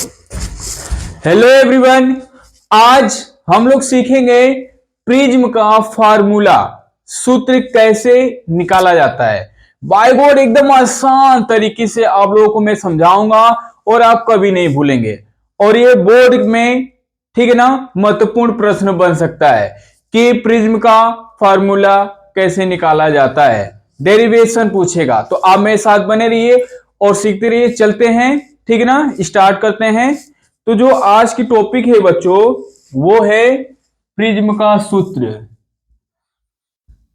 Hello everyone, आज हम लोग सीखेंगे प्रिज्म का फार्मूला, सूत्र कैसे निकाला जाता है। बाय गॉड एकदम आसान तरीके से आप लोगों को मैं समझाऊंगा और आप कभी नहीं भूलेंगे। और ये बोर्ड में, ठीक है ना, महत्वपूर्ण प्रश्न बन सकता है कि प्रिज्म का फार्मूला कैसे निकाला जाता है। डेरिवेशन पूछेगा, तो आप मेरे साथ बने रहिए और सीखते रहिए। चलते हैं, ठीक है ना, स्टार्ट करते हैं। तो जो आज की टॉपिक है बच्चों, वो है प्रिज्म का सूत्र।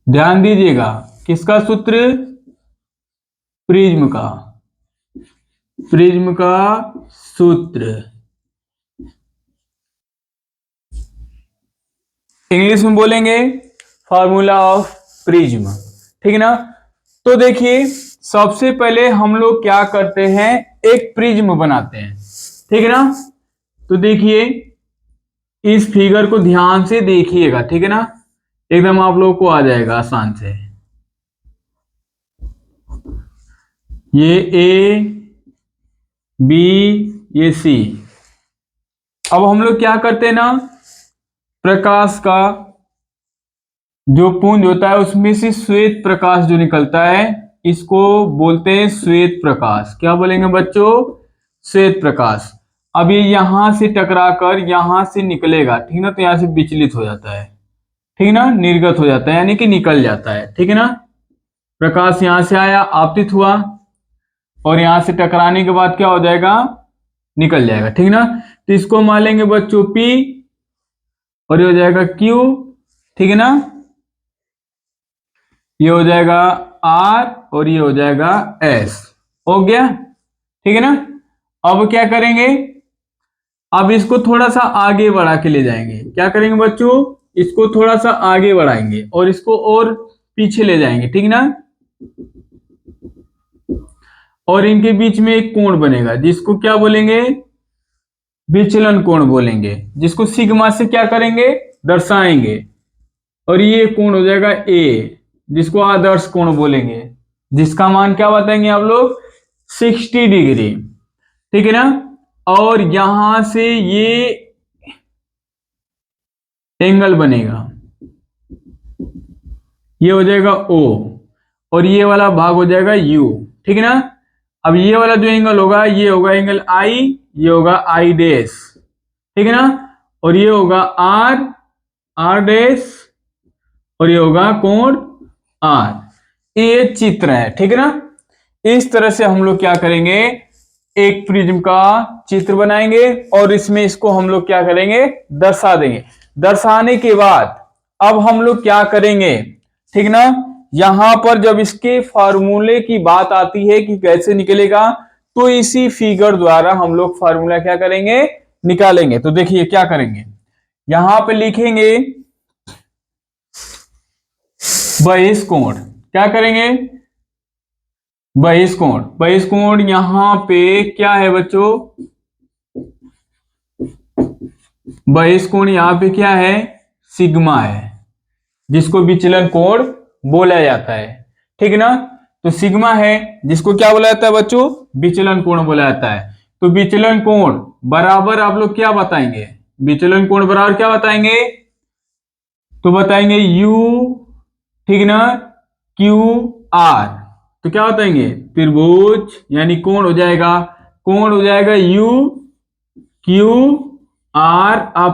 ध्यान दीजिएगा, किसका सूत्र? प्रिज्म का, प्रिज्म का सूत्र। इंग्लिश में बोलेंगे फार्मूला ऑफ प्रिज्म, ठीक है ना। तो देखिए, सबसे पहले हम लोग क्या करते हैं, एक प्रिज्म बनाते हैं, ठीक है ना। तो देखिए, इस फिगर को ध्यान से देखिएगा, ठीक है ना, एकदम आप लोग को आ जाएगा आसान से। ये ए, बी, ये सी। अब हम लोग क्या करते हैं ना, प्रकाश का जो पुंज होता है उसमें से श्वेत प्रकाश जो निकलता है, इसको बोलते हैं श्वेत प्रकाश। क्या बोलेंगे बच्चों? श्वेत प्रकाश। अब ये यहां से टकराकर यहां से निकलेगा, ठीक ना, तो यहां से विचलित हो जाता है, ठीक ना, निर्गत हो जाता है, यानी कि निकल जाता है, ठीक है ना। प्रकाश यहां से आया, आपतित हुआ, और यहां से टकराने के बाद क्या हो जाएगा? निकल जाएगा, ठीक ना। तो इसको मान लेंगे बच्चों P, और ये हो जाएगा Q, ठीक है ना। ये हो जाएगा R, और ये हो जाएगा S। हो गया, ठीक है ना। अब क्या करेंगे, अब इसको थोड़ा सा आगे बढ़ा के ले जाएंगे। क्या करेंगे बच्चों? इसको थोड़ा सा आगे बढ़ाएंगे और इसको और पीछे ले जाएंगे, ठीक ना। और इनके बीच में एक कोण बनेगा, जिसको क्या बोलेंगे? विचलन कोण बोलेंगे, जिसको सिग्मा से क्या करेंगे? दर्शाएंगे। और ये कोण हो जाएगा A, जिसको आदर्श कोण बोलेंगे, जिसका मान क्या बताएंगे आप लोग? 60 डिग्री, ठीक है ना। और यहां से ये एंगल बनेगा, ये हो जाएगा O, और ये वाला भाग हो जाएगा U, ठीक है ना। अब ये वाला जो एंगल होगा, ये होगा एंगल I, ये होगा I डैश, ठीक है ना। और ये होगा R, R डैश, और ये होगा कोण R। ये चित्र है, ठीक है ना। इस तरह से हम लोग क्या करेंगे, एक प्रिज्म का चित्र बनाएंगे और इसमें इसको हम लोग क्या करेंगे? दर्शा देंगे। दर्शाने के बाद अब हम लोग क्या करेंगे, ठीक ना, यहां पर जब इसके फार्मूले की बात आती है कि कैसे निकलेगा, तो इसी फिगर द्वारा हम लोग फार्मूला क्या करेंगे? निकालेंगे। तो देखिए क्या करेंगे, यहां पे लिखेंगे बहिष्कोण। क्या करेंगे? बहिष्कोण। बहिष्कोण यहां पे क्या है बच्चों? बहिष्कोण यहां पे क्या है? सिग्मा है, जिसको विचलन कोण बोला जाता है, ठीक है ना। तो सिग्मा है, जिसको क्या बोला जाता है बच्चों? विचलन कोण बोला जाता है। तो विचलन कोण बराबर आप लोग क्या बताएंगे? विचलन कोण बराबर क्या बताएंगे? तो बताएंगे U, ठीक ना, QR। तो क्या बताएंगे? त्रिभुज, यानी कोण हो जाएगा, कोण हो जाएगा UQR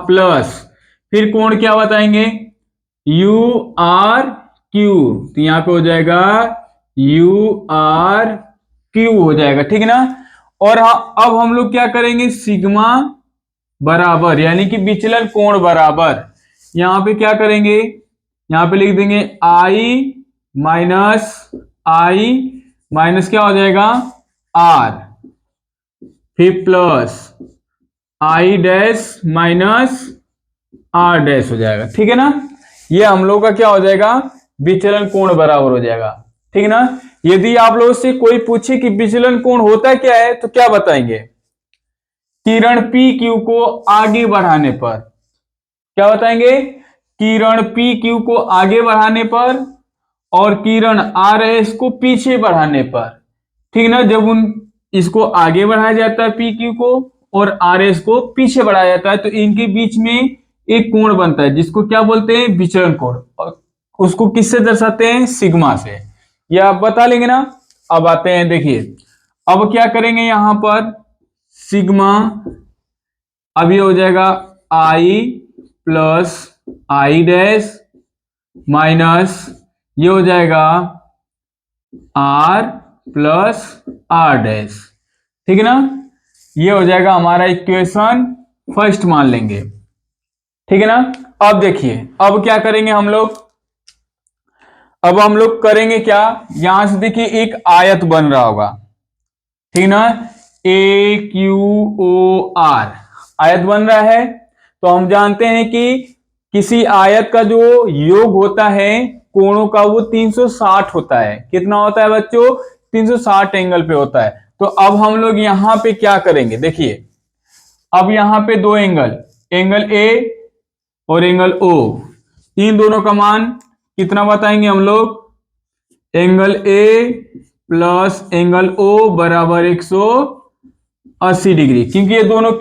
प्लस, फिर कोण क्या बताएंगे? URQ। तो यहां पे हो जाएगा URQ हो जाएगा, ठीक है ना। और अब हम लोग क्या करेंगे? सिग्मा बराबर, यानी कि विचलन कोण बराबर, यहां पे क्या करेंगे? यहां पे लिख देंगे I माइनस क्या हो जाएगा? R, फिर plus I dash minus R dash हो जाएगा, ठीक है ना। ये हम लोग का क्या हो जाएगा? विचलन कोण बराबर हो जाएगा, ठीक है ना। यदि आप लोगों से कोई पूछे कि विचलन कोण होता क्या है, तो क्या बताएंगे? किरण PQ को आगे बढ़ाने पर, क्या बताएंगे? किरण PQ को आगे बढ़ाने पर और किरण RS को पीछे बढ़ाने पर, ठीक ना। जब इसको आगे बढ़ाया जाता है PQ को, और आर एस को पीछे बढ़ाया जाता है, तो इनके बीच में एक कोण बनता है जिसको क्या बोलते हैं, विचलन कोण। और उसको किससे दर्शाते हैं, सिग्मा से। ये आप बता लेंगे ना। अब आते हैं, देखिए अब क्या करेंगे यहां पर, सिग्मा, अब ये हो जाएगा आई प्लस आई डैश माइनस ये हो जाएगा आर प्लस आर डैश। ठीक है ना, ये हो जाएगा हमारा इक्वेशन फर्स्ट मान लेंगे। ठीक है ना। अब देखिए अब क्या करेंगे हम लोग, अब हम लोग करेंगे क्या, यहां से देखिए एक आयत बन रहा होगा, ठीक ना, ए क्यू ओ आर आयत बन रहा है। तो हम जानते हैं कि किसी आयत का जो योग होता है कोणों का वो 360 होता है। कितना होता है बच्चों, 360 एंगल पे होता है। तो अब हम लोग यहां पे क्या करेंगे, देखिए अब यहां पे दो एंगल, एंगल ए और एंगल ओ, इन दोनों का मान कितना बताएंगे हम लोग, angle A plus angle O बराबर 180 डिग्री, क्योंकि ये दोनों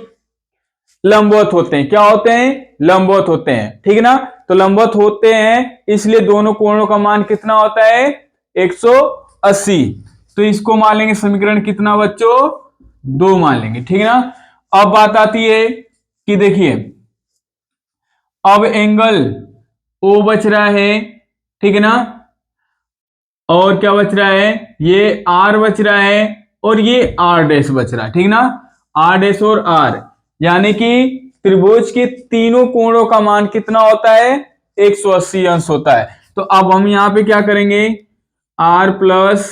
लंबवत होते हैं। क्या होते हैं, लंबवत होते हैं। ठीक है ना, तो लंबवत होते हैं इसलिए दोनों कोणों का मान कितना होता है, 180। तो इसको मान लेंगे समीकरण कितना बच्चों, 2 मान लेंगे। ठीक है ना। अब बात आती है कि देखिए अब एंगल ओ बच रहा है, ठीक है ना, और क्या बच रहा है, ये आर बच रहा है और ये आर डैश बच रहा है। ठीक ना, आर डैश और आर, यानी कि त्रिभुज के तीनों कोणों का मान कितना होता है, 180 अंश होता है। तो अब हम यहां पे क्या करेंगे, आर प्लस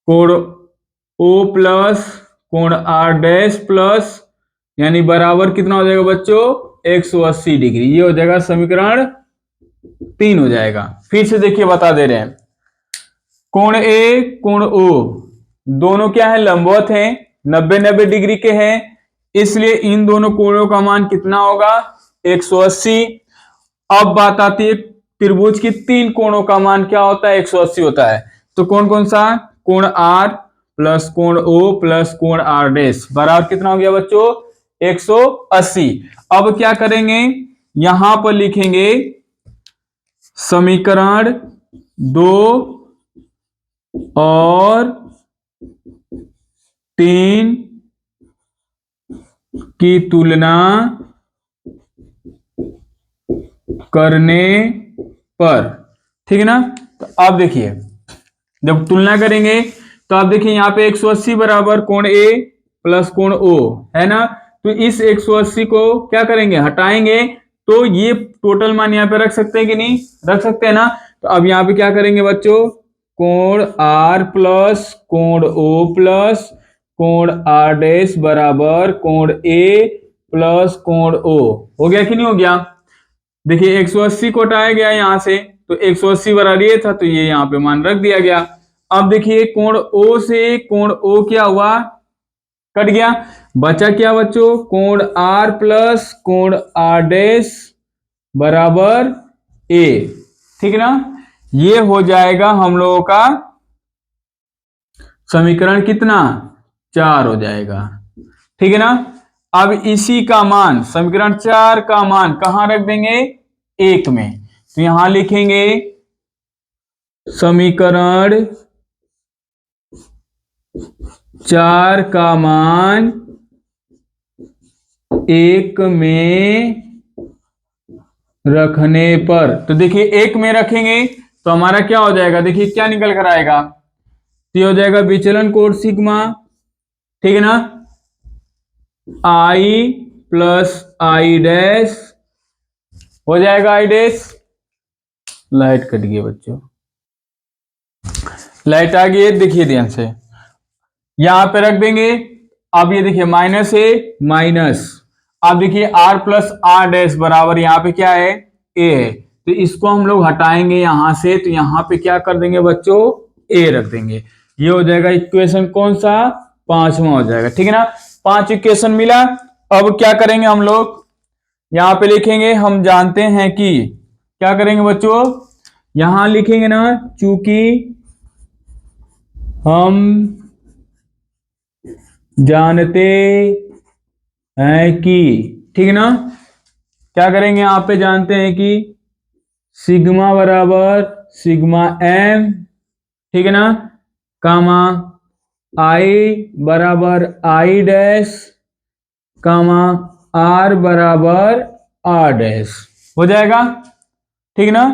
कोण ओ प्लस कोण आर डैश प्लस यानी बराबर कितना हो जाएगा बच्चों, 180 डिग्री। ये हो जाएगा समीकरण 3 हो जाएगा। फिर से देखिए बता दे रहे हैं, कोण ए कोण ओ दोनों क्या है, लंबवत हैं, 90-90 डिग्री के हैं, इसलिए इन दोनों कोणों का मान कितना होगा, 180। अब बात आती है त्रिभुज की तीन कोणों का मान क्या होता है, 180 होता है। तो कौन कौन सा, कोण आर प्लस कोण ओ प्लस कोण आर डैश बराबर कितना हो गया बच्चों, 180। अब क्या करेंगे, यहां पर लिखेंगे समीकरण 2 और 3 की तुलना करने पर। ठीक है ना, तो अब देखिए जब तुलना करेंगे तो आप देखिए यहां पे 180 बराबर कोण ए प्लस कोण ओ है ना, तो इस 180 को क्या करेंगे, हटाएंगे, तो ये टोटल मान यहां पे रख सकते हैं कि नहीं, रख सकते हैं ना। तो अब यहां पे क्या करेंगे बच्चों, कोण आर प्लस कोण ओ प्लस कोण आर डैश बराबर कोण ए प्लस कोण ओ, हो गया कि नहीं हो गया। देखिए 180 को हटाया गया यहां से, तो 180 बराबर ये था, तो ये यहां पे मान रख दिया गया। अब देखिए कोण ओ से कोण ओ क्या हुआ, कट गया, बचा क्या बच्चों, कोण आर प्लस कोण आर डैश बराबर ए। ठीक है ना, ये हो जाएगा हम लोगों का समीकरण कितना, 4 हो जाएगा। ठीक है ना। अब इसी का मान समीकरण 4 का मान कहां रख देंगे, 1 में, तो यहां लिखेंगे समीकरण 4 का मान 1 में रखने पर। तो देखिए 1 में रखेंगे तो हमारा क्या हो जाएगा, देखिए क्या निकल कर आएगा, तो ये हो जाएगा विचलन कोण सिग्मा, ठीक है ना, आई प्लस आई डैश हो जाएगा आई डैश। लाइट कट गई बच्चों, लाइट आ गई है, देखिए ध्यान से यहां पे रख देंगे। अब ये देखिए माइनस ए माइनस, अब देखिए आर प्लस आर डैश बराबर यहां पे क्या है, ए है, तो इसको हम लोग हटाएंगे यहां से, तो यहां पे क्या कर देंगे बच्चों, ए रख देंगे। ये हो जाएगा इक्वेशन कौन सा, 5वां हो जाएगा। ठीक है ना, 5 इक्वेशन मिला। अब क्या करेंगे हम लोग, यहां पे लिखेंगे, हम जानते हैं कि क्या करेंगे बच्चों, यहां लिखेंगे ना, चूंकि हम जानते है कि, ठीक है ना। क्या करेंगे यहाँ पे जानते हैं कि सिग्मा बराबर सिग्मा एम, ठीक है ना, कामा आई बराबर आई डैश, कामा आर बराबर आर डैश हो जाएगा, ठीक है ना।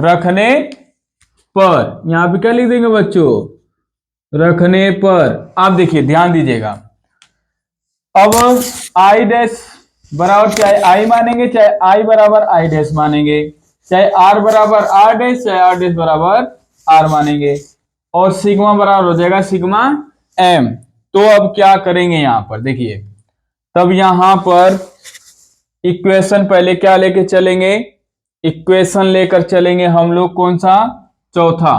रखने पर यहां पे क्या लिख देंगे बच्चों, रखने पर। आप देखिए ध्यान दीजिएगा, अब आई डैश बराबर चाहे आई मानेंगे चाहे आई बराबर आई डैश मानेंगे, चाहे आर बराबर आर डैश चाहे आर डैश बराबर आर मानेंगे, और सिग्मा बराबर हो जाएगा सिग्मा एम। तो अब क्या करेंगे यहां पर देखिए, तब यहां पर इक्वेशन पहले क्या लेके चलेंगे, इक्वेशन लेकर चलेंगे हम लोग कौन सा, चौथा,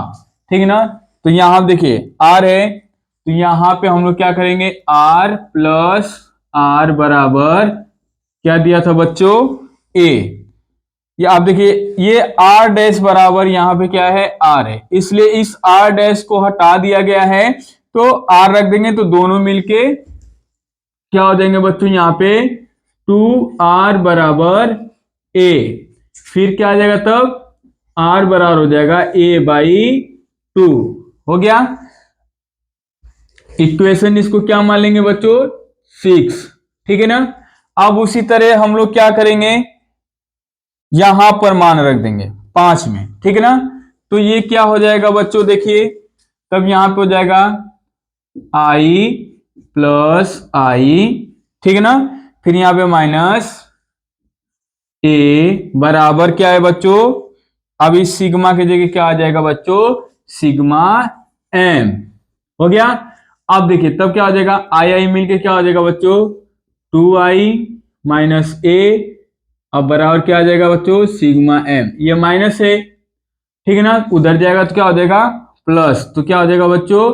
ठीक है ना। तो यहां देखिए आर है, तो यहां पे हम लोग क्या करेंगे, आर प्लस आर बराबर क्या दिया था बच्चों, ए। ये आप देखिए ये आर डैश बराबर यहां पे क्या है, आर है, इसलिए इस आर डैश को हटा दिया गया है, तो आर रख देंगे तो दोनों मिलके क्या हो जाएंगे बच्चों, यहां पे 2r बराबर a, फिर क्या आ जाएगा तब, r बराबर हो जाएगा a/2 हो गया। इक्वेशन इसको क्या मान लेंगे बच्चों, 6, ठीक है ना। अब उसी तरह हम लोग क्या करेंगे, यहां पर मान रख देंगे 5 में, ठीक है ना। तो ये क्या हो जाएगा बच्चों देखिए, तब यहां पे हो जाएगा i प्लस आई, ठीक है ना, फिर यहां पे माइनस ए बराबर क्या है बच्चों, अब इस सिग्मा की जगह क्या आ जाएगा बच्चों, सिग्मा एम हो गया। अब देखिए तब क्या हो जाएगा, आई आई मिलके क्या हो जाएगा बच्चों, 2i माइनस ए, अब बराबर क्या आ जाएगा बच्चों, सिग्मा एम। ये माइनस है, ठीक है ना, उधर जाएगा तो क्या हो जाएगा प्लस, तो क्या हो जाएगा बच्चों,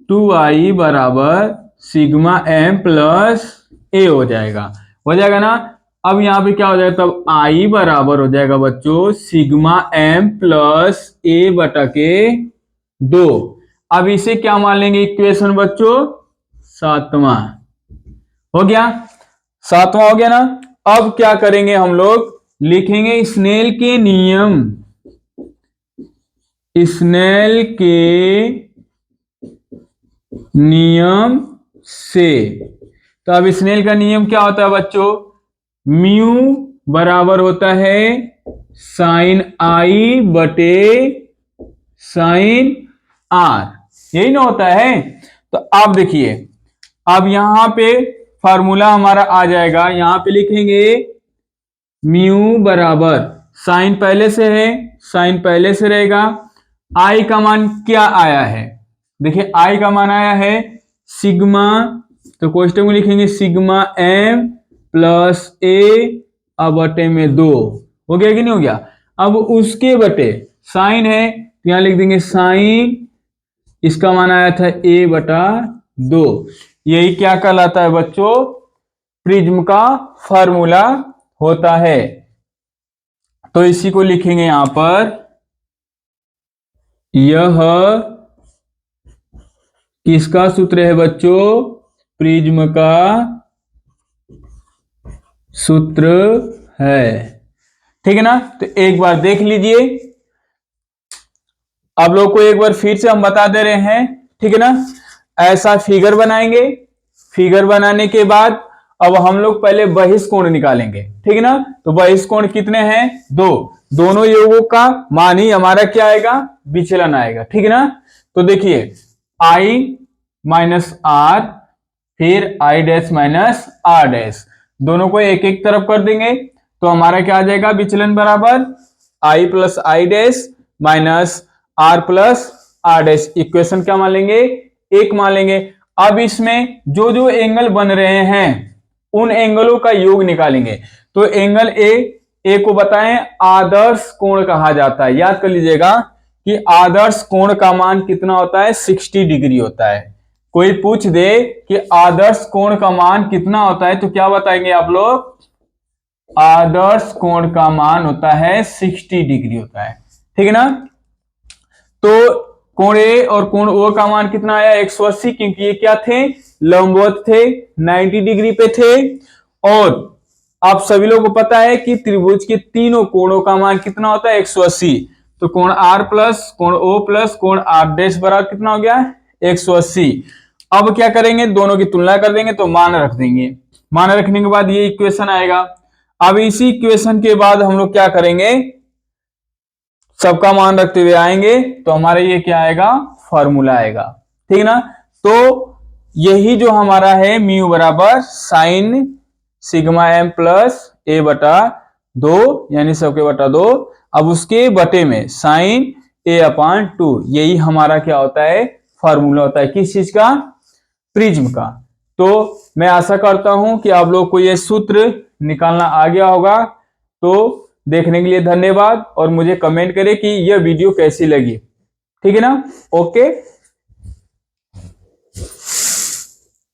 2i बराबर सिग्मा एम प्लस ए हो जाएगा ना। अब यहां पे क्या हो जाएगा, तब आई बराबर हो जाएगा बच्चों सिग्मा एम प्लस ए बटा के 2। अब इसे क्या मान लेंगे इक्वेशन बच्चों, 7वां हो गया, 7वां हो गया ना। अब क्या करेंगे हम लोग, लिखेंगे स्नेल के नियम, स्नेल के नियम से। तो अब स्नेल का नियम क्या होता है बच्चों, म्यू बराबर होता है साइन आई बटे साइन आर, यही ना होता है। तो आप देखिए अब यहां पे फार्मूला हमारा आ जाएगा, यहां पे लिखेंगे म्यू बराबर साइन पहले से है, साइन पहले से रहेगा, आई का मान क्या आया है, देखिए आई का मान आया है सिग्मा, तो कोष्टक में लिखेंगे सिग्मा एम प्लस ए अब बटे में 2 हो गया कि नहीं हो गया। अब उसके बटे साइन है तो यहां लिख देंगे साइन, इसका मान आया था a/2, यही क्या कहलाता है बच्चों, प्रिज्म का फार्मूला होता है। तो इसी को लिखेंगे यहां पर, यह किसका सूत्र है बच्चों, प्रिज्म का सूत्र है, ठीक है ना। तो एक बार देख लीजिए, आप लोग को एक बार फिर से हम बता दे रहे हैं, ठीक है ना। ऐसा फिगर बनाएंगे, फिगर बनाने के बाद अब हम लोग पहले बहिष्कोण निकालेंगे, ठीक है ना। तो बहिष्कोण कितने हैं, 2, दोनों योगों का मान ही हमारा क्या आएगा, विचलन आएगा, ठीक है ना। तो देखिए i माइनस आर फिर I dash minus R dash, दोनों को एक एक तरफ कर देंगे तो हमारा क्या आ जाएगा, विचलन बराबर i plus i dash minus r plus r dash, equation क्या मान लेंगे, एक मान लेंगे। अब इसमें जो जो एंगल बन रहे हैं उन एंगलों का योग निकालेंगे। तो एंगल ए को बताएं आदर्श कोण कहा जाता है, याद कर लीजिएगा कि आदर्श कोण का मान कितना होता है, 60 डिग्री होता है। कोई पूछ दे कि आदर्श कोण का मान कितना होता है तो क्या बताएंगे आप लोग, आदर्श कोण का मान होता है 60 डिग्री होता है, ठीक है ना। तो कोण ए और कोण ओ का मान कितना आया, 180, क्योंकि ये क्या थे, लंबवत थे, 90 डिग्री पे थे। और आप सभी लोगों को पता है कि त्रिभुज के तीनों कोणों का मान कितना होता है 180। तो कोण R प्लस कोण O प्लस कोण R डैश बराबर कितना हो गया 180। अब क्या करेंगे, दोनों की तुलना कर देंगे तो मान रख देंगे। मान रखने के बाद ये इक्वेशन आएगा। अब इसी इक्वेशन के बाद हम लोग क्या करेंगे, सबका मान रखते हुए आएंगे तो हमारा ये क्या आएगा, फॉर्मूला आएगा। ठीक ना। तो यही जो हमारा है म्यू बराबर साइन सिग्मा एम प्लस ए बटा 2 यानी सबके बटा 2, अब उसके बटे में साइन ए अपान 2, यही हमारा क्या होता है, फॉर्मूला होता है। किस चीज का, प्रिज्म का। तो मैं आशा करता हूं कि आप लोग को यह सूत्र निकालना आ गया होगा। तो देखने के लिए धन्यवाद और मुझे कमेंट करें कि यह वीडियो कैसी लगी। ठीक है ना। ओके।